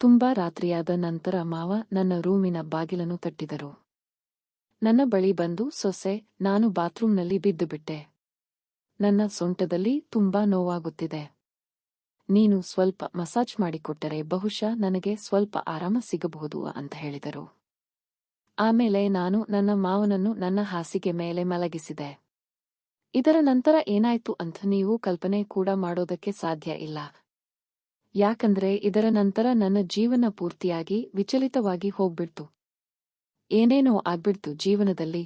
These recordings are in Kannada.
ತುಂಬಾ ರಾತ್ರಿಯಾದ ನಂತರ ಮಾವ ನನ್ನ ರೂಮಿನ ಬಾಗಿಲನ್ನು ತಟ್ಟಿದರು. ನನ್ನ ಬಳಿ ಬಂದು, ಸೊಸೆ, ನಾನು ಬಾತ್ರೂಂನಲ್ಲಿ ಬಿದ್ದುಬಿಟ್ಟೆ. ನನ್ನ ಸೊಂಟದಲ್ಲಿ ತುಂಬಾ ನೋವಾಗುತ್ತಿದೆ. ನೀನು ಸ್ವಲ್ಪ ಮಸಾಜ್ ಮಾಡಿಕೊಟ್ಟರೆ ಬಹುಶಃ ನನಗೆ ಸ್ವಲ್ಪ ಆರಾಮ ಸಿಗಬಹುದು ಅಂತ ಹೇಳಿದರು. ಆಮೇಲೆ ನಾನು ನನ್ನ ಮಾವನನ್ನು ನನ್ನ ಹಾಸಿಗೆ ಮೇಲೆ ಮಲಗಿಸಿದೆ. ಇದರ ನಂತರ ಏನಾಯ್ತು ಅಂತ ನೀವು ಕಲ್ಪನೆ ಕೂಡ ಮಾಡೋದಕ್ಕೆ ಸಾಧ್ಯ ಇಲ್ಲ. ಯಾಕಂದ್ರೆ ಇದರ ನಂತರ ನನ್ನ ಜೀವನ ಪೂರ್ತಿಯಾಗಿ ವಿಚಲಿತವಾಗಿ ಹೋಗ್ಬಿಡ್ತು. ಏನೇನೋ ಆಗ್ಬಿಡ್ತು ಜೀವನದಲ್ಲಿ.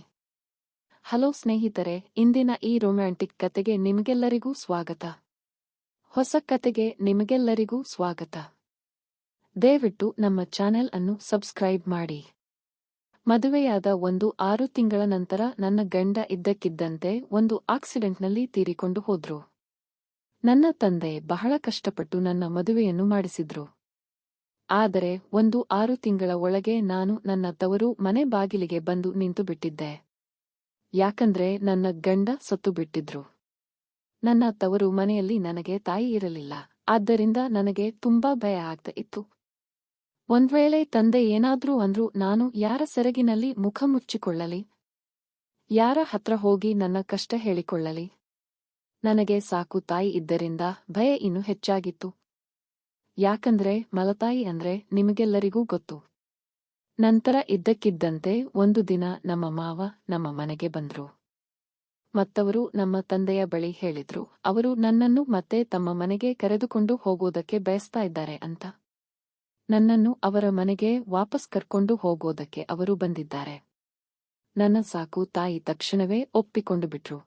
ಹಲೋ ಸ್ನೇಹಿತರೆ, ಇಂದಿನ ಈ ರೊಮ್ಯಾಂಟಿಕ್ ಕತೆಗೆ ನಿಮಗೆಲ್ಲರಿಗೂ ಸ್ವಾಗತ. ಹೊಸ ಕತೆಗೆ ನಿಮಗೆಲ್ಲರಿಗೂ ಸ್ವಾಗತ. ದಯವಿಟ್ಟು ನಮ್ಮ ಚಾನೆಲ್ ಅನ್ನು ಸಬ್ಸ್ಕ್ರೈಬ್ ಮಾಡಿ. ಮದುವೆಯಾದ 6 ತಿಂಗಳ ನಂತರ ನನ್ನ ಗಂಡ ಇದ್ದಕ್ಕಿದ್ದಂತೆ ಒಂದು ಆಕ್ಸಿಡೆಂಟ್ನಲ್ಲಿ ತೀರಿಕೊಂಡು ಹೋದ್ರು. ನನ್ನ ತಂದೆ ಬಹಳ ಕಷ್ಟಪಟ್ಟು ನನ್ನ ಮದುವೆಯನ್ನು ಮಾಡಿಸಿದ್ರು. ಆದರೆ 6 ತಿಂಗಳ ಒಳಗೆ ನಾನು ನನ್ನ ತವರು ಮನೆ ಬಾಗಿಲಿಗೆ ಬಂದು ನಿಂತು ಬಿಟ್ಟಿದ್ದೆ. ಯಾಕಂದ್ರೆ ನನ್ನ ಗಂಡ ಸತ್ತು ಬಿಟ್ಟಿದ್ರು. ನನ್ನ ತವರು ಮನೆಯಲ್ಲಿ ನನಗೆ ತಾಯಿ ಇರಲಿಲ್ಲ. ಆದ್ದರಿಂದ ನನಗೆ ತುಂಬಾ ಭಯ ಆಗ್ತಾ ಇತ್ತು. ಒಂದ್ವೇಳೆ ತಂದೆ ಏನಾದ್ರೂ ಅಂದ್ರೂ ನಾನು ಯಾರ ಸೆರಗಿನಲ್ಲಿ ಮುಖ ಮುಚ್ಚಿಕೊಳ್ಳಲಿ? ಯಾರ ಹತ್ರ ಹೋಗಿ ನನ್ನ ಕಷ್ಟ ಹೇಳಿಕೊಳ್ಳಲಿ? ನನಗೆ ಸಾಕು ತಾಯಿ ಇದ್ದರಿಂದ ಭಯ ಇನ್ನೂ ಹೆಚ್ಚಾಗಿತ್ತು. ಯಾಕಂದ್ರೆ ಮಲತಾಯಿ ಅಂದ್ರೆ ನಿಮಗೆಲ್ಲರಿಗೂ ಗೊತ್ತು. ನಂತರ ಇದ್ದಕ್ಕಿದ್ದಂತೆ ಒಂದು ದಿನ ನಮ್ಮ ಮಾವ ನಮ್ಮ ಮನೆಗೆ ಬಂದ್ರು. ಮತ್ತವರು ನಮ್ಮ ತಂದೆಯ ಬಳಿ ಹೇಳಿದ್ರು, ಅವರು ನನ್ನನ್ನು ಮತ್ತೆ ತಮ್ಮ ಮನೆಗೆ ಕರೆದುಕೊಂಡು ಹೋಗೋದಕ್ಕೆ ಬಯಸ್ತಾ ಇದ್ದಾರೆ ಅಂತ. ನನ್ನನ್ನು ಅವರ ಮನೆಗೆ ವಾಪಸ್ ಕರ್ಕೊಂಡು ಹೋಗೋದಕ್ಕೆ ಅವರು ಬಂದಿದ್ದಾರೆ. ನನ್ನ ಸಾಕು ತಾಯಿ ತಕ್ಷಣವೇ ಒಪ್ಪಿಕೊಂಡು ಬಿಟ್ರು.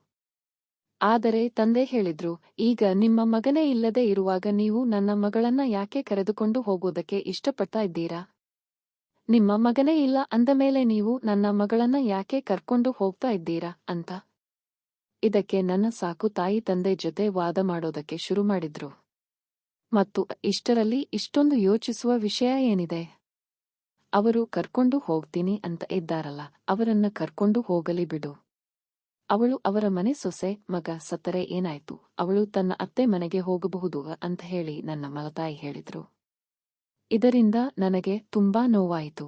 ಆದರೆ ತಂದೆ ಹೇಳಿದ್ರು, ಈಗ ನಿಮ್ಮ ಮಗನೇ ಇಲ್ಲದೆ ಇರುವಾಗ ನೀವು ನನ್ನ ಮಗಳನ್ನ ಯಾಕೆ ಕರೆದುಕೊಂಡು ಹೋಗೋದಕ್ಕೆ ಇಷ್ಟಪಡ್ತಾ ಇದ್ದೀರಾ? ನಿಮ್ಮ ಮಗನೇ ಇಲ್ಲ ಅಂದಮೇಲೆ ನೀವು ನನ್ನ ಮಗಳನ್ನ ಯಾಕೆ ಕರ್ಕೊಂಡು ಹೋಗ್ತಾ ಇದ್ದೀರಾ ಅಂತ. ಇದಕ್ಕೆ ನನ್ನ ಸಾಕು ತಾಯಿ ತಂದೆ ಜೊತೆ ವಾದ ಮಾಡೋದಕ್ಕೆ ಶುರು ಮಾಡಿದ್ರು. ಮತ್ತು ಇಷ್ಟರಲ್ಲಿ ಇಷ್ಟೊಂದು ಯೋಚಿಸುವ ವಿಷಯ ಏನಿದೆ? ಅವರು ಕರ್ಕೊಂಡು ಹೋಗ್ತೀನಿ ಅಂತ ಇದ್ದಾರಲ್ಲ, ಅವರನ್ನ ಕರ್ಕೊಂಡು ಹೋಗಲಿ ಬಿಡು. ಅವಳು ಅವರ ಮನೆ ಸೊಸೆ, ಮಗ ಸತ್ತರೆ ಏನಾಯ್ತು, ಅವಳು ತನ್ನ ಅತ್ತೆ ಮನೆಗೆ ಹೋಗಬಹುದು ಅಂತ ಹೇಳಿ ನನ್ನ ಮಲತಾಯಿ ಹೇಳಿದ್ರು. ಇದರಿಂದ ನನಗೆ ತುಂಬಾ ನೋವಾಯಿತು.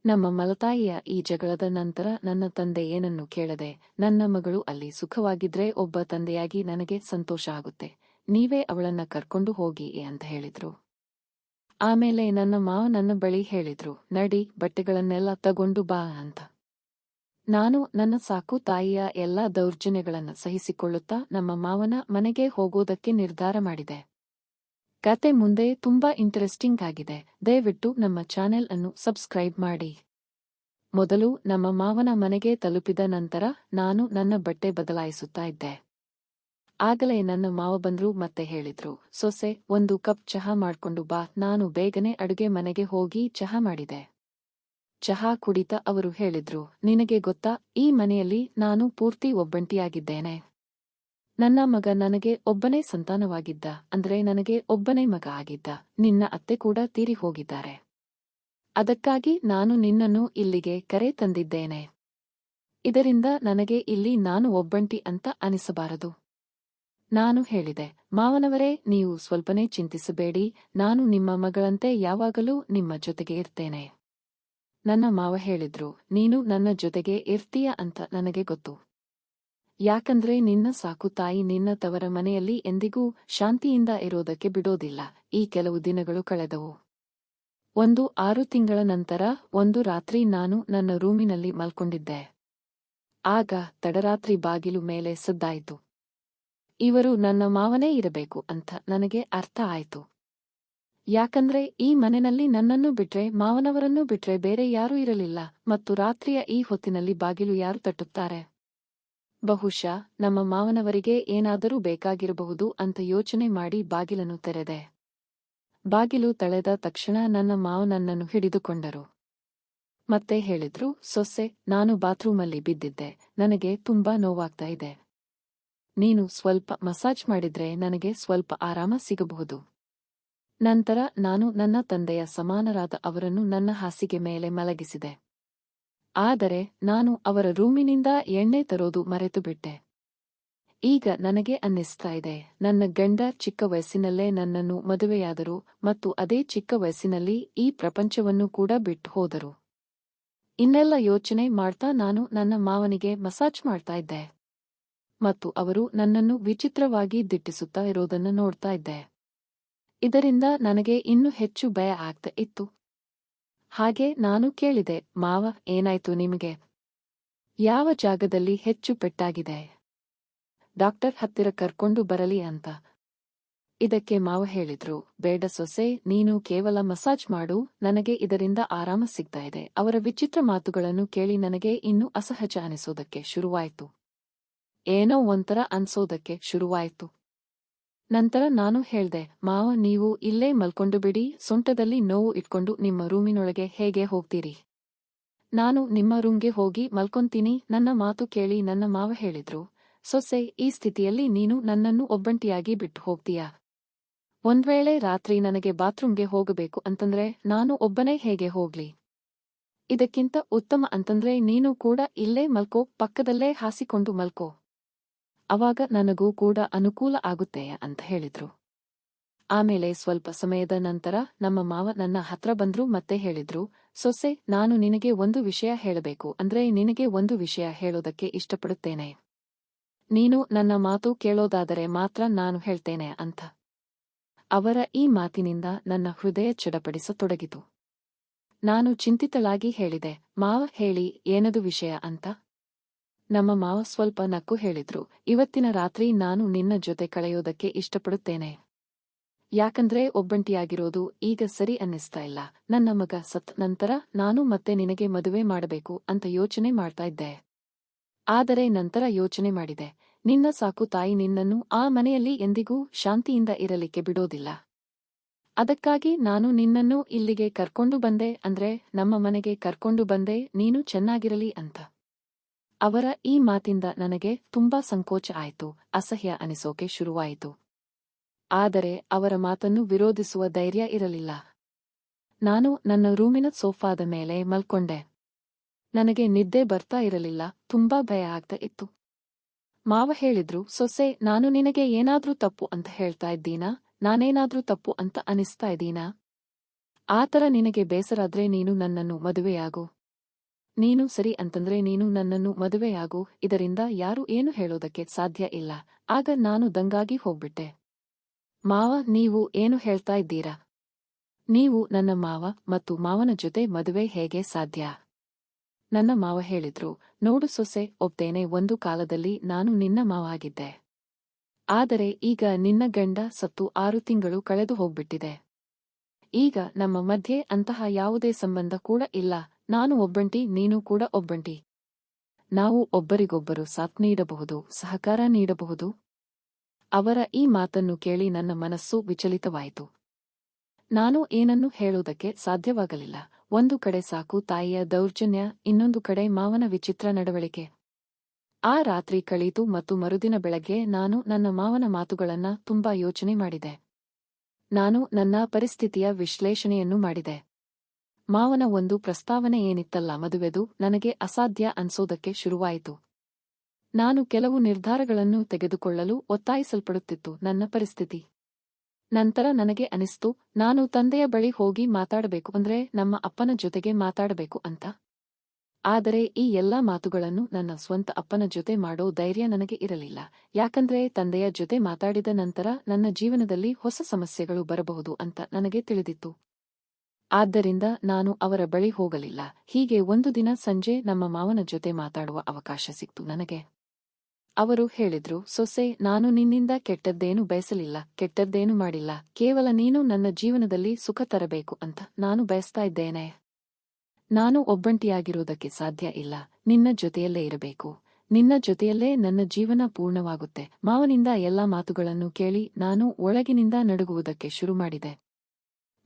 ನಮ್ಮ ಮಲತಾಯಿಯ ಈ ಜಗಳದ ನಂತರ ನನ್ನ ತಂದೆ ಏನನ್ನು ಕೇಳದೆ, ನನ್ನ ಮಗಳು ಅಲ್ಲಿ ಸುಖವಾಗಿದ್ರೆ ಒಬ್ಬ ತಂದೆಯಾಗಿ ನನಗೆ ಸಂತೋಷ ಆಗುತ್ತೆ, ನೀವೇ ಅವಳನ್ನ ಕರ್ಕೊಂಡು ಹೋಗಿ ಅಂತ ಹೇಳಿದ್ರು. ಆಮೇಲೆ ನನ್ನ ಮಾವ ನನ್ನ ಬಳಿ ಹೇಳಿದ್ರು, ನಡಿ ಬಟ್ಟೆಗಳನ್ನೆಲ್ಲ ತಗೊಂಡು ಬಾ ಅಂತ. ನಾನು ನನ್ನ ಸಾಕು ತಾಯಿಯ ಎಲ್ಲಾ ದೌರ್ಜನ್ಯಗಳನ್ನ ಸಹಿಸಿಕೊಳ್ಳುತ್ತಾ ನಮ್ಮ ಮಾವನ ಮನೆಗೆ ಹೋಗೋದಕ್ಕೆ ನಿರ್ಧಾರ ಮಾಡಿದೆ. ಕತೆ ಮುಂದೆ ತುಂಬಾ ಇಂಟರೆಸ್ಟಿಂಗ್ ಆಗಿದೆ. ದಯವಿಟ್ಟು ನಮ್ಮ ಚಾನೆಲ್ ಅನ್ನು ಸಬ್ಸ್ಕ್ರೈಬ್ ಮಾಡಿ. ಮೊದಲು ನಮ್ಮ ಮಾವನ ಮನೆಗೆ ತಲುಪಿದ ನಂತರ ನಾನು ನನ್ನ ಬಟ್ಟೆ ಬದಲಾಯಿಸುತ್ತಾ ಇದ್ದೆ. ಆಗಲೇ ನನ್ನ ಮಾವ ಬಂದ್ರು ಮತ್ತೆ ಹೇಳಿದ್ರು, ಸೊಸೆ, 1 ಕಪ್ ಚಹಾ ಮಾಡ್ಕೊಂಡು ಬಾ. ನಾನು ಬೇಗನೆ ಅಡುಗೆ ಮನೆಗೆ ಹೋಗಿ ಚಹಾ ಮಾಡಿದೆ. ಚಹಾ ಕುಡಿತಾ ಅವರು ಹೇಳಿದ್ರು, ನಿನಗೆ ಗೊತ್ತಾ, ಈ ಮನೆಯಲ್ಲಿ ನಾನು ಪೂರ್ತಿ ಒಬ್ಬಂಟಿಯಾಗಿದ್ದೇನೆ. ನನ್ನ ಮಗ ನನಗೆ ಒಬ್ಬನೇ ಸಂತಾನವಾಗಿದ್ದ, ಅಂದ್ರೆ ನನಗೆ ಒಬ್ಬನೇ ಮಗ ಆಗಿದ್ದ. ನಿನ್ನ ಅತ್ತೆ ಕೂಡ ತೀರಿ ಹೋಗಿದ್ದಾರೆ. ಅದಕ್ಕಾಗಿ ನಾನು ನಿನ್ನನ್ನು ಇಲ್ಲಿಗೆ ಕರೆ ತಂದಿದ್ದೇನೆ. ಇದರಿಂದ ನನಗೆ ಇಲ್ಲಿ ನಾನು ಒಬ್ಬಂಟಿ ಅಂತ ಅನಿಸಬಾರದು. ನಾನು ಹೇಳಿದೆ, ಮಾವನವರೇ, ನೀವು ಸ್ವಲ್ಪನೇ ಚಿಂತಿಸಬೇಡಿ, ನಾನು ನಿಮ್ಮ ಮಗಳಂತೆ ಯಾವಾಗಲೂ ನಿಮ್ಮ ಜೊತೆಗೆ ಇರ್ತೇನೆ. ನನ್ನ ಮಾವ ಹೇಳಿದ್ರು, ನೀನು ನನ್ನ ಜೊತೆಗೆ ಇರ್ತೀಯ ಅಂತ ನನಗೆ ಗೊತ್ತು. ಯಾಕಂದ್ರೆ ನಿನ್ನ ಸಾಕು ತಾಯಿ ನಿನ್ನ ತವರ ಮನೆಯಲ್ಲಿ ಎಂದಿಗೂ ಶಾಂತಿಯಿಂದ ಇರೋದಕ್ಕೆ ಬಿಡೋದಿಲ್ಲ. ಈ ಕೆಲವು ದಿನಗಳು ಕಳೆದವು. 6 ತಿಂಗಳ ನಂತರ ಒಂದು ರಾತ್ರಿ ನಾನು ನನ್ನ ರೂಮಿನಲ್ಲಿ ಮಲ್ಕೊಂಡಿದ್ದೆ. ಆಗ ತಡರಾತ್ರಿ ಬಾಗಿಲು ಮೇಲೆ ಸದ್ದಾಯಿತು. ಇವರು ನನ್ನ ಮಾವನೇ ಇರಬೇಕು ಅಂತ ನನಗೆ ಅರ್ಥ ಆಯ್ತು. ಯಾಕಂದ್ರೆ ಈ ಮನೆಯಲ್ಲಿ ನನ್ನನ್ನು ಬಿಟ್ರೆ, ಮಾವನವರನ್ನು ಬಿಟ್ರೆ ಬೇರೆ ಯಾರೂ ಇರಲಿಲ್ಲ. ಮತ್ತು ರಾತ್ರಿಯ ಈ ಹೊತ್ತಿನಲ್ಲಿ ಬಾಗಿಲು ಯಾರು ತಟ್ಟುತ್ತಾರೆ? ಬಹುಶಃ ನಮ್ಮ ಮಾವನವರಿಗೆ ಏನಾದರೂ ಬೇಕಾಗಿರಬಹುದು ಅಂತ ಯೋಚನೆ ಮಾಡಿ ಬಾಗಿಲನ್ನು ತೆರೆದೆ. ಬಾಗಿಲು ತಳೆದ ತಕ್ಷಣ ನನ್ನ ಮಾವ ನನ್ನನ್ನು ಹಿಡಿದುಕೊಂಡರು. ಮತ್ತೆ ಹೇಳಿದ್ರು, ಸೊಸೆ, ನಾನು ಬಾತ್ರೂಮಲ್ಲಿ ಬಿದ್ದಿದ್ದೆ, ನನಗೆ ತುಂಬಾ ನೋವಾಗ್ತಾ ಇದೆ. ನೀನು ಸ್ವಲ್ಪ ಮಸಾಜ್ ಮಾಡಿದ್ರೆ ನನಗೆ ಸ್ವಲ್ಪ ಆರಾಮ ಸಿಗಬಹುದು. ನಂತರ ನಾನು ನನ್ನ ತಂದೆಯ ಸಮಾನರಾದ ಅವರನ್ನು ನನ್ನ ಹಾಸಿಗೆ ಮೇಲೆ ಮಲಗಿಸಿದೆ. ಆದರೆ ನಾನು ಅವರ ರೂಮಿನಿಂದ ಎಣ್ಣೆ ತರೋದು ಮರೆತುಬಿಟ್ಟೆ. ಈಗ ನನಗೆ ಅನ್ನಿಸ್ತಾ ಇದೆ, ನನ್ನ ಗಂಡ ಚಿಕ್ಕ ವಯಸ್ಸಿನಲ್ಲೇ ನನ್ನನ್ನು ಮದುವೆಯಾದರು ಮತ್ತು ಅದೇ ಚಿಕ್ಕ ವಯಸ್ಸಿನಲ್ಲಿ ಈ ಪ್ರಪಂಚವನ್ನು ಕೂಡ ಬಿಟ್ಟು ಹೋದರು. ಇನ್ನೆಲ್ಲ ಯೋಚನೆ ಮಾಡ್ತಾ ನಾನು ನನ್ನ ಮಾವನಿಗೆ ಮಸಾಜ್ ಮಾಡ್ತಾ ಇದ್ದೆ ಮತ್ತು ಅವರು ನನ್ನನ್ನು ವಿಚಿತ್ರವಾಗಿ ದಿಟ್ಟಿಸುತ್ತಾ ಇರೋದನ್ನು ನೋಡ್ತಾ ಇದ್ದೆ. ಇದರಿಂದ ನನಗೆ ಇನ್ನೂ ಹೆಚ್ಚು ಭಯ ಆಗ್ತಾ ಇತ್ತು. ಹಾಗೆ ನಾನು ಕೇಳಿದೆ, ಮಾವ, ಏನಾಯ್ತು ನಿಮಗೆ? ಯಾವ ಜಾಗದಲ್ಲಿ ಹೆಚ್ಚು ಪೆಟ್ಟಾಗಿದೆ? ಡಾಕ್ಟರ್ ಹತ್ತಿರ ಕರ್ಕೊಂಡು ಬರಲಿ ಅಂತ. ಇದಕ್ಕೆ ಮಾವ ಹೇಳಿದ್ರು, ಬೇಡ ಸೊಸೆ, ನೀನು ಕೇವಲ ಮಸಾಜ್ ಮಾಡು, ನನಗೆ ಇದರಿಂದ ಆರಾಮ ಸಿಗ್ತಾ ಇದೆ. ಅವರ ವಿಚಿತ್ರ ಮಾತುಗಳನ್ನು ಕೇಳಿ ನನಗೆ ಇನ್ನೂ ಅಸಹಜ ಅನಿಸೋದಕ್ಕೆ ಶುರುವಾಯಿತು. ಏನೋ ಒಂಥರ ಅನ್ಸೋದಕ್ಕೆ ಶುರುವಾಯಿತು. ನಂತರ ನಾನು ಹೇಳ್ದೆ, ಮಾವ, ನೀವು ಇಲ್ಲೇ ಮಲ್ಕೊಂಡು ಬಿಡಿ, ಸೊಂಟದಲ್ಲಿ ನೋವು ಇಟ್ಕೊಂಡು ನಿಮ್ಮ ರೂಮಿನೊಳಗೆ ಹೇಗೆ ಹೋಗ್ತೀರಿ? ನಾನು ನಿಮ್ಮ ರೂಮ್ಗೆ ಹೋಗಿ ಮಲ್ಕೊಂತೀನಿ. ನನ್ನ ಮಾತು ಕೇಳಿ ನನ್ನ ಮಾವ ಹೇಳಿದ್ರು, ಸೊಸೆ, ಈ ಸ್ಥಿತಿಯಲ್ಲಿ ನೀನು ನನ್ನನ್ನು ಒಬ್ಬಂಟಿಯಾಗಿ ಬಿಟ್ಟು ಹೋಗ್ತೀಯಾ? ಒಂದ್ವೇಳೆ ರಾತ್ರಿ ನನಗೆ ಬಾತ್ರೂಮ್ಗೆ ಹೋಗಬೇಕು ಅಂತಂದ್ರೆ ನಾನು ಒಬ್ಬನೇ ಹೇಗೆ ಹೋಗ್ಲಿ? ಇದಕ್ಕಿಂತ ಉತ್ತಮ ಅಂತಂದ್ರೆ ನೀನು ಕೂಡ ಇಲ್ಲೇ ಮಲ್ಕೋ, ಪಕ್ಕದಲ್ಲೇ ಹಾಸಿಕೊಂಡು ಮಲ್ಕೋ. ಅವಾಗ ನನಗೂ ಕೂಡ ಅನುಕೂಲ ಆಗುತ್ತೆ ಅಂತ ಹೇಳಿದ್ರು. ಆಮೇಲೆ ಸ್ವಲ್ಪ ಸಮಯದ ನಂತರ ನಮ್ಮ ಮಾವ ನನ್ನ ಹತ್ರ ಬಂದ್ರು ಮತ್ತೆ ಹೇಳಿದ್ರು, ಸೊಸೆ, ನಾನು ನಿನಗೆ ಒಂದು ವಿಷಯ ಹೇಳಬೇಕು, ಅಂದ್ರೆ ನಿನಗೆ ಒಂದು ವಿಷಯ ಹೇಳೋದಕ್ಕೆ ಇಷ್ಟಪಡುತ್ತೇನೆ. ನೀನು ನನ್ನ ಮಾತು ಕೇಳೋದಾದರೆ ಮಾತ್ರ ನಾನು ಹೇಳ್ತೇನೆ ಅಂತ. ಅವರ ಈ ಮಾತಿನಿಂದ ನನ್ನ ಹೃದಯ ಚಡಪಡಿಸತೊಡಗಿತು. ನಾನು ಚಿಂತಿತಳಾಗಿ ಹೇಳಿದೆ, ಮಾವ, ಹೇಳಿ, ಏನದು ವಿಷಯ ಅಂತ. ನಮ್ಮ ಮಾವ ಸ್ವಲ್ಪ ನಕ್ಕು ಹೇಳಿದ್ರು, ಇವತ್ತಿನ ರಾತ್ರಿ ನಾನು ನಿನ್ನ ಜೊತೆ ಕಳೆಯೋದಕ್ಕೆ ಇಷ್ಟಪಡುತ್ತೇನೆ. ಯಾಕಂದ್ರೆ ಒಬ್ಬಂಟಿಯಾಗಿರೋದು ಈಗ ಸರಿ ಅನ್ನಿಸ್ತಾ ಇಲ್ಲ. ನನ್ನ ಮಗ ಸತ್ ನಂತರ ನಾನು ಮತ್ತೆ ನಿನಗೆ ಮದುವೆ ಮಾಡಬೇಕು ಅಂತ ಯೋಚನೆ ಮಾಡ್ತಾ ಇದ್ದೆ. ಆದರೆ ನಂತರ ಯೋಚನೆ ಮಾಡಿದೆ, ನಿನ್ನ ಸಾಕು ತಾಯಿ ನಿನ್ನನ್ನು ಆ ಮನೆಯಲ್ಲಿ ಎಂದಿಗೂ ಶಾಂತಿಯಿಂದ ಇರಲಿಕ್ಕೆ ಬಿಡೋದಿಲ್ಲ. ಅದಕ್ಕಾಗಿ ನಾನು ನಿನ್ನನ್ನು ಇಲ್ಲಿಗೆ ಕರ್ಕೊಂಡು ಬಂದೆ, ಅಂದ್ರೆ ನಮ್ಮ ಮನೆಗೆ ಕರ್ಕೊಂಡು ಬಂದೆ, ನೀನು ಚೆನ್ನಾಗಿರಲಿ ಅಂತ. ಅವರ ಈ ಮಾತಿಂದ ನನಗೆ ತುಂಬಾ ಸಂಕೋಚ ಆಯಿತು, ಅಸಹ್ಯ ಅನಿಸೋಕೆ ಶುರುವಾಯಿತು. ಆದರೆ ಅವರ ಮಾತನ್ನು ವಿರೋಧಿಸುವ ಧೈರ್ಯ ಇರಲಿಲ್ಲ. ನಾನು ನನ್ನ ರೂಮಿನ ಸೋಫಾದ ಮೇಲೆ ಮಲ್ಕೊಂಡೆ. ನನಗೆ ನಿದ್ದೆ ಬರ್ತಾ ಇರಲಿಲ್ಲ, ತುಂಬಾ ಭಯ ಆಗ್ತಾ ಇತ್ತು. ಮಾವ ಹೇಳಿದ್ರು, ಸೊಸೆ, ನಾನು ನಿನಗೆ ಏನಾದ್ರೂ ತಪ್ಪು ಅಂತ ಹೇಳ್ತಾ ಇದ್ದೀನಾ? ನಾನೇನಾದ್ರೂ ತಪ್ಪು ಅಂತ ಅನಿಸ್ತಾ ಇದ್ದೀನಾ? ಆತರ ನಿನಗೆ ಬೇಸರಾದ್ರೆ ನೀನು ನನ್ನನ್ನು ಮದುವೆಯಾಗು. ನೀನು ಸರಿ ಅಂತಂದ್ರೆ ನೀನು ನನ್ನನ್ನು ಮದುವೆಯಾಗು, ಇದರಿಂದ ಯಾರು ಏನು ಹೇಳೋದಕ್ಕೆ ಸಾಧ್ಯ ಇಲ್ಲ. ಆಗ ನಾನು ದಂಗಾಗಿ ಹೋಗ್ಬಿಟ್ಟೆ. ಮಾವ, ನೀವು ಏನು ಹೇಳ್ತಾ ಇದ್ದೀರಾ? ನೀವು ನನ್ನ ಮಾವ ಮತ್ತು ಮಾವನ ಜೊತೆ ಮದುವೆ ಹೇಗೆ ಸಾಧ್ಯ? ನನ್ನ ಮಾವ ಹೇಳಿದ್ರು, ನೋಡು ಸೊಸೆ, ಒಪ್ತೇನೆ, ಒಂದು ಕಾಲದಲ್ಲಿ ನಾನು ನಿನ್ನ ಮಾವ ಆಗಿದ್ದೆ. ಆದರೆ ಈಗ ನಿನ್ನ ಗಂಡ ಸತ್ತು 6 ತಿಂಗಳು ಕಳೆದು ಹೋಗ್ಬಿಟ್ಟಿದೆ. ಈಗ ನಮ್ಮ ಮಧ್ಯೆ ಅಂತಹ ಯಾವುದೇ ಸಂಬಂಧ ಕೂಡ ಇಲ್ಲ. ನಾನು ಒಬ್ಬಂಟಿ, ನೀನು ಕೂಡ ಒಬ್ಬಂಟಿ. ನಾವು ಒಬ್ಬರಿಗೊಬ್ಬರು ಸಾಥ್ ನೀಡಬಹುದು, ಸಹಕಾರ ನೀಡಬಹುದು. ಅವರ ಈ ಮಾತನ್ನು ಕೇಳಿ ನನ್ನ ಮನಸ್ಸು ವಿಚಲಿತವಾಯಿತು. ನಾನು ಏನನ್ನು ಹೇಳುವುದಕ್ಕೆ ಸಾಧ್ಯವಾಗಲಿಲ್ಲ. ಒಂದು ಕಡೆ ಸಾಕು ತಾಯಿಯ ದೌರ್ಜನ್ಯ, ಇನ್ನೊಂದು ಕಡೆ ಮಾವನ ವಿಚಿತ್ರ ನಡವಳಿಕೆ. ಆ ರಾತ್ರಿ ಕಳೀತು ಮತ್ತು ಮರುದಿನ ಬೆಳಗ್ಗೆ ನಾನು ನನ್ನ ಮಾವನ ಮಾತುಗಳನ್ನ ತುಂಬಾ ಯೋಚನೆ ಮಾಡಿದೆ. ನಾನು ನನ್ನ ಪರಿಸ್ಥಿತಿಯ ವಿಶ್ಲೇಷಣೆಯನ್ನು ಮಾಡಿದೆ. ಮಾವನ ಒಂದು ಪ್ರಸ್ತಾವನೆ ಏನಿತ್ತಲ್ಲ, ಮದುವೆದು, ನನಗೆ ಅಸಾಧ್ಯ ಅನ್ಸೋದಕ್ಕೆ ಶುರುವಾಯಿತು. ನಾನು ಕೆಲವು ನಿರ್ಧಾರಗಳನ್ನು ತೆಗೆದುಕೊಳ್ಳಲು ಒತ್ತಾಯಿಸಲ್ಪಡುತ್ತಿತ್ತು ನನ್ನ ಪರಿಸ್ಥಿತಿ. ನಂತರ ನನಗೆ ಅನಿಸ್ತು, ನಾನು ತಂದೆಯ ಬಳಿ ಹೋಗಿ ಮಾತಾಡಬೇಕು, ಅಂದ್ರೆ ನಮ್ಮ ಅಪ್ಪನ ಜೊತೆಗೆ ಮಾತಾಡಬೇಕು ಅಂತ. ಆದರೆ ಈ ಎಲ್ಲಾ ಮಾತುಗಳನ್ನು ನನ್ನ ಸ್ವಂತ ಅಪ್ಪನ ಜೊತೆ ಮಾಡೋ ಧೈರ್ಯ ನನಗೆ ಇರಲಿಲ್ಲ. ಯಾಕಂದ್ರೆ ತಂದೆಯ ಜೊತೆ ಮಾತಾಡಿದ ನಂತರ ನನ್ನ ಜೀವನದಲ್ಲಿ ಹೊಸ ಸಮಸ್ಯೆಗಳು ಬರಬಹುದು ಅಂತ ನನಗೆ ತಿಳಿದಿತ್ತು. ಆದ್ದರಿಂದ ನಾನು ಅವರ ಬಳಿ ಹೋಗಲಿಲ್ಲ. ಹೀಗೆ ಒಂದು ದಿನ ಸಂಜೆ ನಮ್ಮ ಮಾವನ ಜೊತೆ ಮಾತಾಡುವ ಅವಕಾಶ ಸಿಕ್ತು ನನಗೆ. ಅವರು ಹೇಳಿದ್ರು, ಸೊಸೆ, ನಾನು ನಿನ್ನಿಂದ ಕೆಟ್ಟದ್ದೇನು ಬಯಸಲಿಲ್ಲ, ಕೆಟ್ಟದ್ದೇನು ಮಾಡಿಲ್ಲ. ಕೇವಲ ನೀನು ನನ್ನ ಜೀವನದಲ್ಲಿ ಸುಖ ತರಬೇಕು ಅಂತ ನಾನು ಬಯಸ್ತಾ ಇದ್ದೇನೆ. ನಾನು ಒಬ್ಬಂಟಿಯಾಗಿರೋದಕ್ಕೆ ಸಾಧ್ಯ ಇಲ್ಲ, ನಿನ್ನ ಜೊತೆಯಲ್ಲೇ ಇರಬೇಕು. ನಿನ್ನ ಜೊತೆಯಲ್ಲೇ ನನ್ನ ಜೀವನ ಪೂರ್ಣವಾಗುತ್ತೆ. ಮಾವನಿಂದ ಎಲ್ಲಾ ಮಾತುಗಳನ್ನು ಕೇಳಿ ನಾನು ಒಳಗಿನಿಂದ ನಡುಗುವುದಕ್ಕೆ ಶುರು ಮಾಡಿದೆ.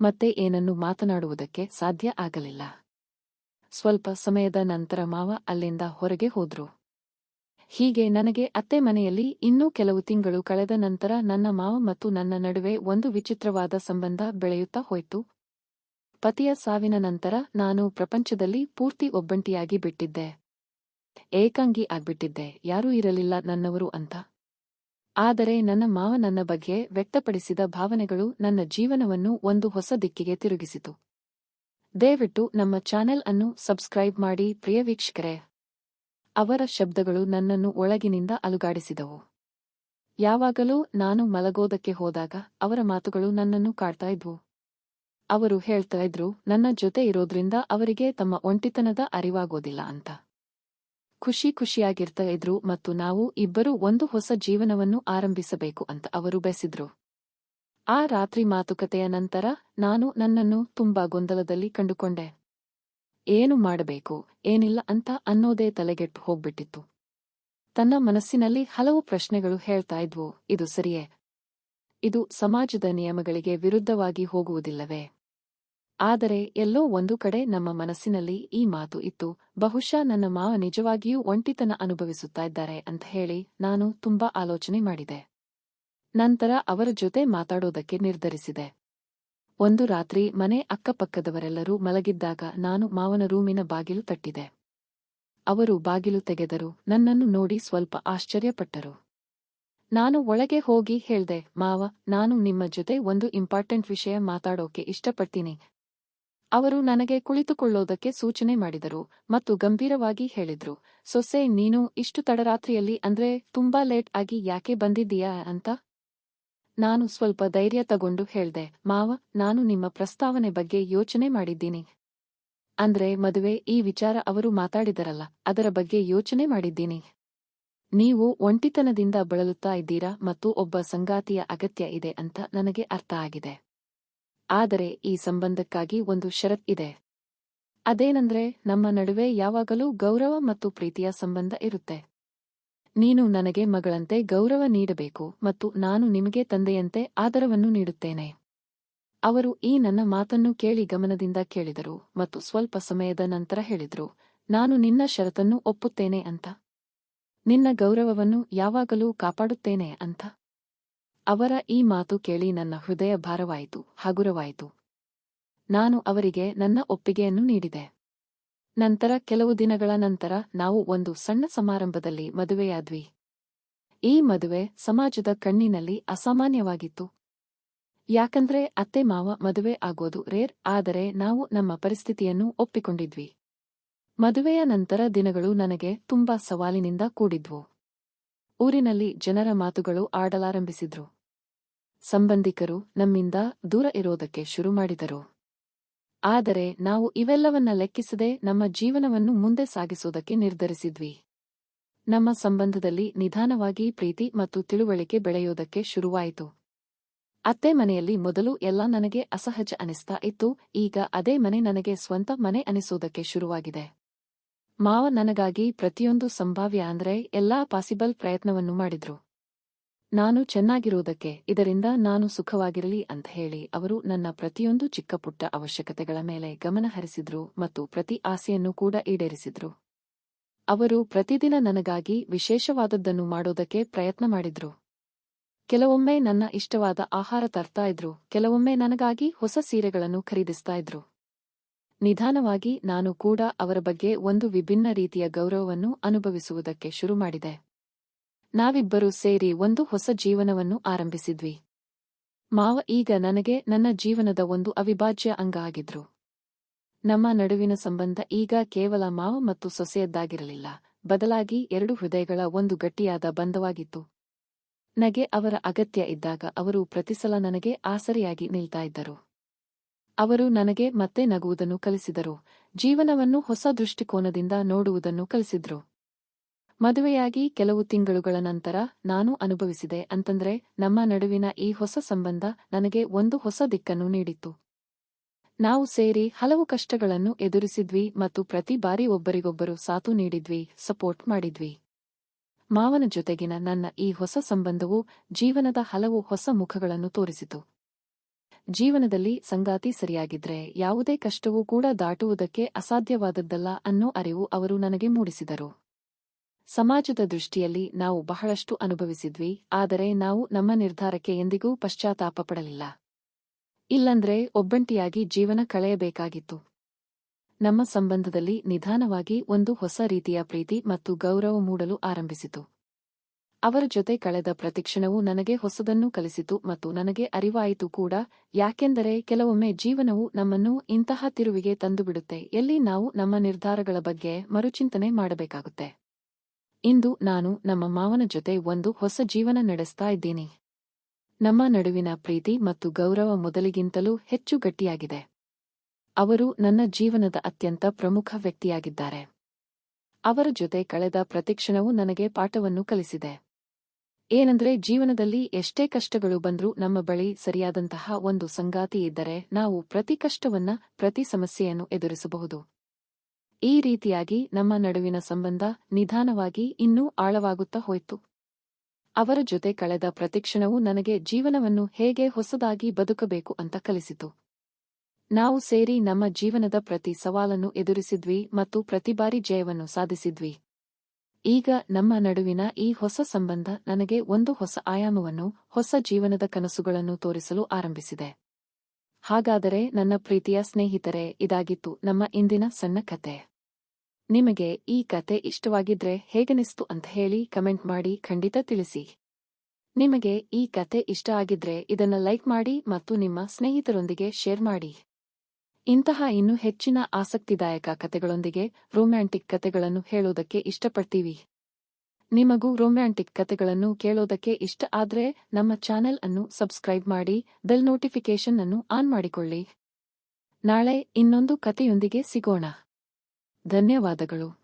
ಮತ್ತೆ ಏನನ್ನು ಮಾತನಾಡುವುದಕ್ಕೆ ಸಾಧ್ಯ ಆಗಲಿಲ್ಲ. ಸ್ವಲ್ಪ ಸಮಯದ ನಂತರ ಮಾವ ಅಲ್ಲಿಂದ ಹೊರಗೆ ಹೋದ್ರು. ಹೀಗೆ ನನಗೆ ಅತ್ತೆ ಮನೆಯಲ್ಲಿ ಇನ್ನೂ ಕೆಲವು ತಿಂಗಳು ಕಳೆದ ನಂತರ ನನ್ನ ಮಾವ ಮತ್ತು ನನ್ನ ನಡುವೆ ಒಂದು ವಿಚಿತ್ರವಾದ ಸಂಬಂಧ ಬೆಳೆಯುತ್ತಾ ಹೋಯಿತು. ಪತಿಯ ಸಾವಿನ ನಂತರ ನಾನು ಪ್ರಪಂಚದಲ್ಲಿ ಪೂರ್ತಿ ಒಬ್ಬಂಟಿಯಾಗಿ ಬಿಟ್ಟಿದ್ದೆ. ಏಕಾಂಗಿ ಆಗ್ಬಿಟ್ಟಿದ್ದೆ, ಯಾರೂ ಇರಲಿಲ್ಲ ನನ್ನವರು ಅಂತ. ಆದರೆ ನನ್ನ ಮಾವ ನನ್ನ ಬಗ್ಗೆ ವ್ಯಕ್ತಪಡಿಸಿದ ಭಾವನೆಗಳು ನನ್ನ ಜೀವನವನ್ನು ಒಂದು ಹೊಸ ದಿಕ್ಕಿಗೆ ತಿರುಗಿಸಿತು. ದಯವಿಟ್ಟು ನಮ್ಮ ಚಾನೆಲ್ ಅನ್ನು ಸಬ್ಸ್ಕ್ರೈಬ್ ಮಾಡಿ ಪ್ರಿಯ ವೀಕ್ಷಕರೇ. ಅವರ ಶಬ್ದಗಳು ನನ್ನನ್ನು ಒಳಗಿನಿಂದ ಅಲುಗಾಡಿಸಿದವು. ಯಾವಾಗಲೂ ನಾನು ಮಲಗೋದಕ್ಕೆ ಹೋದಾಗ ಅವರ ಮಾತುಗಳು ನನ್ನನ್ನು ಕಾಡ್ತಾ ಇದ್ವು. ಅವರು ಹೇಳ್ತಾ ಇದ್ರು, ನನ್ನ ಜೊತೆ ಇರೋದ್ರಿಂದ ಅವರಿಗೆ ತಮ್ಮ ಒಂಟಿತನದ ಅರಿವಾಗೋದಿಲ್ಲ ಅಂತ. ಖುಷಿಯಾಗಿರ್ತಾ ಇದ್ರು ಮತ್ತು ನಾವು ಇಬ್ಬರೂ ಒಂದು ಹೊಸ ಜೀವನವನ್ನು ಆರಂಭಿಸಬೇಕು ಅಂತ ಅವರು ಬಯಸಿದ್ರು. ಆ ರಾತ್ರಿ ಮಾತುಕತೆಯ ನಂತರ ನಾನು ನನ್ನನ್ನು ತುಂಬಾ ಗೊಂದಲದಲ್ಲಿ ಕಂಡುಕೊಂಡೆ. ಏನು ಮಾಡಬೇಕು, ಏನಿಲ್ಲ ಅಂತ ಅನ್ನೋದೇ ತಲೆಗೆಟ್ಟು ಹೋಗ್ಬಿಟ್ಟಿತ್ತು. ತನ್ನ ಮನಸ್ಸಿನಲ್ಲಿ ಹಲವು ಪ್ರಶ್ನೆಗಳು ಹೇಳ್ತಾ ಇದ್ವು. ಇದು ಸರಿಯೇ? ಇದು ಸಮಾಜದ ನಿಯಮಗಳಿಗೆ ವಿರುದ್ಧವಾಗಿ ಹೋಗುವುದಿಲ್ಲವೇ? ಆದರೆ ಎಲ್ಲೋ ಒಂದು ಕಡೆ ನಮ್ಮ ಮನಸ್ಸಿನಲ್ಲಿ ಈ ಮಾತು ಇತ್ತು, ಬಹುಶಃ ನನ್ನ ಮಾವ ನಿಜವಾಗಿಯೂ ಒಂಟಿತನ ಅನುಭವಿಸುತ್ತಾ ಇದ್ದಾರೆ ಅಂತ ಹೇಳಿ ನಾನು ತುಂಬಾ ಆಲೋಚನೆ ಮಾಡಿದೆ. ನಂತರ ಅವರ ಜೊತೆ ಮಾತಾಡೋದಕ್ಕೆ ನಿರ್ಧರಿಸಿದೆ. ಒಂದು ರಾತ್ರಿ ಮನೆ ಅಕ್ಕಪಕ್ಕದವರೆಲ್ಲರೂ ಮಲಗಿದ್ದಾಗ ನಾನು ಮಾವನ ರೂಮಿನ ಬಾಗಿಲು ತಟ್ಟಿದೆ. ಅವರು ಬಾಗಿಲು ತೆಗೆದರು. ನನ್ನನ್ನು ನೋಡಿ ಸ್ವಲ್ಪ ಆಶ್ಚರ್ಯಪಟ್ಟರು. ನಾನು ಒಳಗೆ ಹೋಗಿ ಹೇಳ್ದೆ, ಮಾವ, ನಾನು ನಿಮ್ಮ ಜೊತೆ ಒಂದು ಇಂಪಾರ್ಟೆಂಟ್ ವಿಷಯ ಮಾತಾಡೋಕೆ ಇಷ್ಟಪಡ್ತೀನಿ. ಅವರು ನನಗೆ ಕುಳಿತುಕೊಳ್ಳೋದಕ್ಕೆ ಸೂಚನೆ ಮಾಡಿದರು ಮತ್ತು ಗಂಭೀರವಾಗಿ ಹೇಳಿದ್ರು, ಸೊಸೆ, ನೀನು ಇಷ್ಟು ತಡರಾತ್ರಿಯಲ್ಲಿ, ಅಂದ್ರೆ ತುಂಬಾ ಲೇಟ್ ಆಗಿ ಯಾಕೆ ಬಂದಿದ್ದೀಯಾ ಅಂತ. ನಾನು ಸ್ವಲ್ಪ ಧೈರ್ಯ ತಗೊಂಡು ಹೇಳ್ದೆ, ಮಾವ, ನಾನು ನಿಮ್ಮ ಪ್ರಸ್ತಾವನೆ ಬಗ್ಗೆ ಯೋಚನೆ ಮಾಡಿದ್ದೀನಿ. ಅಂದ್ರೆ ಮದುವೆ ಈ ವಿಚಾರ ಅವರು ಮಾತಾಡಿದರಲ್ಲ, ಅದರ ಬಗ್ಗೆ ಯೋಚನೆ ಮಾಡಿದ್ದೀನಿ. ನೀವು ಒಂಟಿತನದಿಂದ ಬಳಲುತ್ತಾ ಇದ್ದೀರಾ ಮತ್ತು ಒಬ್ಬ ಸಂಗಾತಿಯ ಅಗತ್ಯ ಇದೆ ಅಂತ ನನಗೆ ಅರ್ಥ ಆಗಿದೆ. ಆದರೆ ಈ ಸಂಬಂಧಕ್ಕಾಗಿ ಒಂದು ಷರತ್ ಇದೆ. ಅದೇನಂದ್ರೆ ನಮ್ಮ ನಡುವೆ ಯಾವಾಗಲೂ ಗೌರವ ಮತ್ತು ಪ್ರೀತಿಯ ಸಂಬಂಧ ಇರುತ್ತೆ. ನೀನು ನನಗೆ ಮಗಳಂತೆ ಗೌರವ ನೀಡಬೇಕು ಮತ್ತು ನಾನು ನಿಮಗೆ ತಂದೆಯಂತೆ ಆದರವನ್ನು ನೀಡುತ್ತೇನೆ. ಅವರು ಈ ನನ್ನ ಮಾತನ್ನು ಕೇಳಿ ಗಮನದಿಂದ ಕೇಳಿದರು ಮತ್ತು ಸ್ವಲ್ಪ ಸಮಯದ ನಂತರ ಹೇಳಿದ್ರು, ನಾನು ನಿನ್ನ ಷರತ್ತನ್ನು ಒಪ್ಪುತ್ತೇನೆ ಅಂತ. ನಿನ್ನ ಗೌರವವನ್ನು ಯಾವಾಗಲೂ ಕಾಪಾಡುತ್ತೇನೆ ಅಂತ. ಅವರ ಈ ಮಾತು ಕೇಳಿ ನನ್ನ ಹೃದಯ ಭಾರವಾಯಿತು, ಹಗುರವಾಯಿತು. ನಾನು ಅವರಿಗೆ ನನ್ನ ಒಪ್ಪಿಗೆಯನ್ನು ನೀಡಿದೆ. ನಂತರ ಕೆಲವು ದಿನಗಳ ನಂತರ ನಾವು ಒಂದು ಸಣ್ಣ ಸಮಾರಂಭದಲ್ಲಿ ಮದುವೆಯಾದ್ವಿ. ಈ ಮದುವೆ ಸಮಾಜದ ಕಣ್ಣಿನಲ್ಲಿ ಅಸಾಮಾನ್ಯವಾಗಿತ್ತು. ಯಾಕಂದ್ರೆ ಅತ್ತೆ ಮಾವ ಮದುವೆ ಆಗೋದು ರೇರ್, ಆದರೆ ನಾವು ನಮ್ಮ ಪರಿಸ್ಥಿತಿಯನ್ನು ಒಪ್ಪಿಕೊಂಡಿದ್ವಿ. ಮದುವೆಯ ನಂತರ ದಿನಗಳು ನನಗೆ ತುಂಬಾ ಸವಾಲಿನಿಂದ ಕೂಡಿದ್ವು. ಊರಿನಲ್ಲಿ ಜನರ ಮಾತುಗಳು ಆಡಲಾರಂಭಿಸಿದ್ರು. ಸಂಬಂಧಿಕರು ನಮ್ಮಿಂದ ದೂರ ಇರೋದಕ್ಕೆ ಶುರು ಮಾಡಿದರು. ಆದರೆ ನಾವು ಇವೆಲ್ಲವನ್ನ ಲೆಕ್ಕಿಸದೆ ನಮ್ಮ ಜೀವನವನ್ನು ಮುಂದೆ ಸಾಗಿಸೋದಕ್ಕೆ ನಿರ್ಧರಿಸಿದ್ವಿ. ನಮ್ಮ ಸಂಬಂಧದಲ್ಲಿ ನಿಧಾನವಾಗಿ ಪ್ರೀತಿ ಮತ್ತು ತಿಳುವಳಿಕೆ ಬೆಳೆಯೋದಕ್ಕೆ ಶುರುವಾಯಿತು. ಅತ್ತೆ ಮನೆಯಲ್ಲಿ ಮೊದಲು ಎಲ್ಲ ನನಗೆ ಅಸಹಜ ಅನಿಸ್ತಾ ಇತ್ತು, ಈಗ ಅದೇ ಮನೆ ನನಗೆ ಸ್ವಂತ ಮನೆ ಅನಿಸೋದಕ್ಕೆ ಶುರುವಾಗಿದೆ. ಮಾವ ನನಗಾಗಿ ಪ್ರತಿಯೊಂದು ಸಂಭಾವ್ಯ ಅಂದ್ರೆ ಎಲ್ಲಾ ಪಾಸಿಬಲ್ ಪ್ರಯತ್ನವನ್ನು ಮಾಡಿದ್ರು. ನಾನು ಚೆನ್ನಾಗಿರುವುದಕ್ಕೆ, ಇದರಿಂದ ನಾನು ಸುಖವಾಗಿರಲಿ ಅಂತ ಹೇಳಿ ಅವರು ನನ್ನ ಪ್ರತಿಯೊಂದು ಚಿಕ್ಕಪುಟ್ಟ ಅವಶ್ಯಕತೆಗಳ ಮೇಲೆ ಗಮನ ಹರಿಸಿದ್ರು ಮತ್ತು ಪ್ರತಿ ಆಸೆಯನ್ನು ಕೂಡ ಈಡೇರಿಸಿದ್ರು. ಅವರು ಪ್ರತಿದಿನ ನನಗಾಗಿ ವಿಶೇಷವಾದದ್ದನ್ನು ಮಾಡೋದಕ್ಕೆ ಪ್ರಯತ್ನ ಮಾಡಿದ್ರು. ಕೆಲವೊಮ್ಮೆ ನನ್ನ ಇಷ್ಟವಾದ ಆಹಾರ ತರ್ತಾ ಇದ್ರು, ಕೆಲವೊಮ್ಮೆ ನನಗಾಗಿ ಹೊಸ ಸೀರೆಗಳನ್ನು ಖರೀದಿಸ್ತಾ ಇದ್ರು. ನಿಧಾನವಾಗಿ ನಾನು ಕೂಡ ಅವರ ಬಗ್ಗೆ ಒಂದು ವಿಭಿನ್ನ ರೀತಿಯ ಗೌರವವನ್ನು ಅನುಭವಿಸುವುದಕ್ಕೆ ಶುರು ಮಾಡಿದೆ. ನಾವಿಬ್ಬರೂ ಸೇರಿ ಒಂದು ಹೊಸ ಜೀವನವನ್ನು ಆರಂಭಿಸಿದ್ವಿ. ಮಾವ ಈಗ ನನಗೆ ನನ್ನ ಜೀವನದ ಒಂದು ಅವಿಭಾಜ್ಯ ಅಂಗ ಆಗಿದ್ರು. ನಮ್ಮ ನಡುವಿನ ಸಂಬಂಧ ಈಗ ಕೇವಲ ಮಾವ ಮತ್ತು ಸೊಸೆಯದ್ದಾಗಿರಲಿಲ್ಲ, ಬದಲಾಗಿ ಎರಡು ಹೃದಯಗಳ ಒಂದು ಗಟ್ಟಿಯಾದ ಬಂಧವಾಗಿತ್ತು. ನನಗೆ ಅವರ ಅಗತ್ಯ ಇದ್ದಾಗ ಅವರು ಪ್ರತಿಸಲ ನನಗೆ ಆಸರೆಯಾಗಿ ನಿಲ್ತಾ ಇದ್ದರು. ಅವರು ನನಗೆ ಮತ್ತೆ ನಗುವುದನ್ನು ಕಲಿಸಿದರು, ಜೀವನವನ್ನು ಹೊಸ ದೃಷ್ಟಿಕೋನದಿಂದ ನೋಡುವುದನ್ನು ಕಲಿಸಿದ್ರು. ಮದುವೆಯಾಗಿ ಕೆಲವು ತಿಂಗಳುಗಳ ನಂತರ ನಾನು ಅನುಭವಿಸಿದೆ ಅಂತಂದ್ರೆ, ನಮ್ಮ ನಡುವಿನ ಈ ಹೊಸ ಸಂಬಂಧ ನನಗೆ ಒಂದು ಹೊಸ ದಿಕ್ಕನ್ನು ನೀಡಿತ್ತು. ನಾವು ಸೇರಿ ಹಲವು ಕಷ್ಟಗಳನ್ನು ಎದುರಿಸಿದ್ವಿ ಮತ್ತು ಪ್ರತಿ ಬಾರಿ ಒಬ್ಬರಿಗೊಬ್ಬರು ಸಾಥು ನೀಡಿದ್ವಿ, ಸಪೋರ್ಟ್ ಮಾಡಿದ್ವಿ. ಮಾವನ ಜೊತೆಗಿನ ನನ್ನ ಈ ಹೊಸ ಸಂಬಂಧವು ಜೀವನದ ಹಲವು ಹೊಸ ಮುಖಗಳನ್ನು ತೋರಿಸಿತು. ಜೀವನದಲ್ಲಿ ಸಂಗಾತಿ ಸರಿಯಾಗಿದ್ರೆ ಯಾವುದೇ ಕಷ್ಟವೂ ಕೂಡ ದಾಟುವುದಕ್ಕೆ ಅಸಾಧ್ಯವಾದದ್ದಲ್ಲ ಅನ್ನೋ ಅರಿವು ಅವರು ನನಗೆ ಮೂಡಿಸಿದರು. ಸಮಾಜದ ದೃಷ್ಟಿಯಲ್ಲಿ ನಾವು ಬಹಳಷ್ಟು ಅನುಭವಿಸಿದ್ವಿ, ಆದರೆ ನಾವು ನಮ್ಮ ನಿರ್ಧಾರಕ್ಕೆ ಎಂದಿಗೂ ಪಶ್ಚಾತ್ತಾಪ ಪಡಲಿಲ್ಲ. ಇಲ್ಲಂದ್ರೆ ಒಬ್ಬಂಟಿಯಾಗಿ ಜೀವನ ಕಳೆಯಬೇಕಾಗಿತ್ತು. ನಮ್ಮ ಸಂಬಂಧದಲ್ಲಿ ನಿಧಾನವಾಗಿ ಒಂದು ಹೊಸ ರೀತಿಯ ಪ್ರೀತಿ ಮತ್ತು ಗೌರವ ಮೂಡಲು ಆರಂಭಿಸಿತು. ಅವರ ಜೊತೆ ಕಳೆದ ಪ್ರತಿಕ್ಷಣವೂ ನನಗೆ ಹೊಸದನ್ನು ಕಲಿಸಿತು ಮತ್ತು ನನಗೆ ಅರಿವಾಯಿತು ಕೂಡ, ಯಾಕೆಂದರೆ ಕೆಲವೊಮ್ಮೆ ಜೀವನವು ನಮ್ಮನ್ನು ಇಂತಹ ತಿರುವಿಗೆ ತಂದುಬಿಡುತ್ತೆ ಎಲ್ಲಿ ನಾವು ನಮ್ಮ ನಿರ್ಧಾರಗಳ ಬಗ್ಗೆ ಮರುಚಿಂತನೆ ಮಾಡಬೇಕಾಗುತ್ತೆ. ಇಂದು ನಾನು ನಮ್ಮ ಮಾವನ ಜೊತೆ ಒಂದು ಹೊಸ ಜೀವನ ನಡೆಸ್ತಾ ಇದ್ದೀನಿ. ನಮ್ಮ ನಡುವಿನ ಪ್ರೀತಿ ಮತ್ತು ಗೌರವ ಮೊದಲಿಗಿಂತಲೂ ಹೆಚ್ಚು ಗಟ್ಟಿಯಾಗಿದೆ. ಅವರು ನನ್ನ ಜೀವನದ ಅತ್ಯಂತ ಪ್ರಮುಖ ವ್ಯಕ್ತಿಯಾಗಿದ್ದಾರೆ. ಅವರ ಜೊತೆ ಕಳೆದ ಪ್ರತಿಕ್ಷಣವೂ ನನಗೆ ಪಾಠವನ್ನು ಕಲಿಸಿದೆ. ಏನಂದ್ರೆ ಜೀವನದಲ್ಲಿ ಎಷ್ಟೇ ಕಷ್ಟಗಳು ಬಂದ್ರೂ ನಮ್ಮ ಬಳಿ ಸರಿಯಾದಂತಹ ಒಂದು ಸಂಗಾತಿ ಇದ್ದರೆ ನಾವು ಪ್ರತಿ ಕಷ್ಟವನ್ನ, ಪ್ರತಿ ಸಮಸ್ಯೆಯನ್ನು ಎದುರಿಸಬಹುದು. ಈ ರೀತಿಯಾಗಿ ನಮ್ಮ ನಡುವಿನ ಸಂಬಂಧ ನಿಧಾನವಾಗಿ ಇನ್ನೂ ಆಳವಾಗುತ್ತಾ ಹೋಯಿತು. ಅವರ ಜೊತೆ ಕಳೆದ ಪ್ರತಿಕ್ಷಣವೂ ನನಗೆ ಜೀವನವನ್ನು ಹೇಗೆ ಹೊಸದಾಗಿ ಬದುಕಬೇಕು ಅಂತ ಕಲಿಸಿತು. ನಾವು ಸೇರಿ ನಮ್ಮ ಜೀವನದ ಪ್ರತಿ ಸವಾಲನ್ನು ಎದುರಿಸಿದ್ವಿ ಮತ್ತು ಪ್ರತಿ ಬಾರಿ ಜಯವನ್ನು ಸಾಧಿಸಿದ್ವಿ. ಈಗ ನಮ್ಮ ನಡುವಿನ ಈ ಹೊಸ ಸಂಬಂಧ ನನಗೆ ಒಂದು ಹೊಸ ಆಯಾಮವನ್ನು, ಹೊಸ ಜೀವನದ ಕನಸುಗಳನ್ನು ತೋರಿಸಲು ಆರಂಭಿಸಿದೆ. ಹಾಗಾದರೆ ನನ್ನ ಪ್ರೀತಿಯ ಸ್ನೇಹಿತರೆ, ಇದಾಗಿತ್ತು ನಮ್ಮ ಇಂದಿನ ಸಣ್ಣ ಕತೆ. ನಿಮಗೆ ಈ ಕತೆ ಇಷ್ಟವಾಗಿದ್ರೆ ಹೇಗನಿಸ್ತು ಅಂತ ಹೇಳಿ ಕಮೆಂಟ್ ಮಾಡಿ ಖಂಡಿತ ತಿಳಿಸಿ. ನಿಮಗೆ ಈ ಕತೆ ಇಷ್ಟ ಆಗಿದ್ರೆ ಇದನ್ನ ಲೈಕ್ ಮಾಡಿ ಮತ್ತು ನಿಮ್ಮ ಸ್ನೇಹಿತರೊಂದಿಗೆ ಶೇರ್ ಮಾಡಿ. ಇಂತಹ ಇನ್ನೂ ಹೆಚ್ಚಿನ ಆಸಕ್ತಿದಾಯಕ ಕತೆಗಳೊಂದಿಗೆ ರೊಮ್ಯಾಂಟಿಕ್ ಕತೆಗಳನ್ನು ಹೇಳೋದಕ್ಕೆ ಇಷ್ಟಪಡ್ತೀವಿ. ನಿಮಗೂ ರೊಮ್ಯಾಂಟಿಕ್ ಕತೆಗಳನ್ನು ಕೇಳೋದಕ್ಕೆ ಇಷ್ಟ ಆದ್ರೆ ನಮ್ಮ ಚಾನೆಲ್ ಅನ್ನು ಸಬ್ಸ್ಕ್ರೈಬ್ ಮಾಡಿ, ಬೆಲ್ ನೋಟಿಫಿಕೇಶನ್ ಅನ್ನು ಆನ್ ಮಾಡಿಕೊಳ್ಳಿ. ನಾಳೆ ಇನ್ನೊಂದು ಕತೆಯೊಂದಿಗೆ ಸಿಗೋಣ. ಧನ್ಯವಾದಗಳು.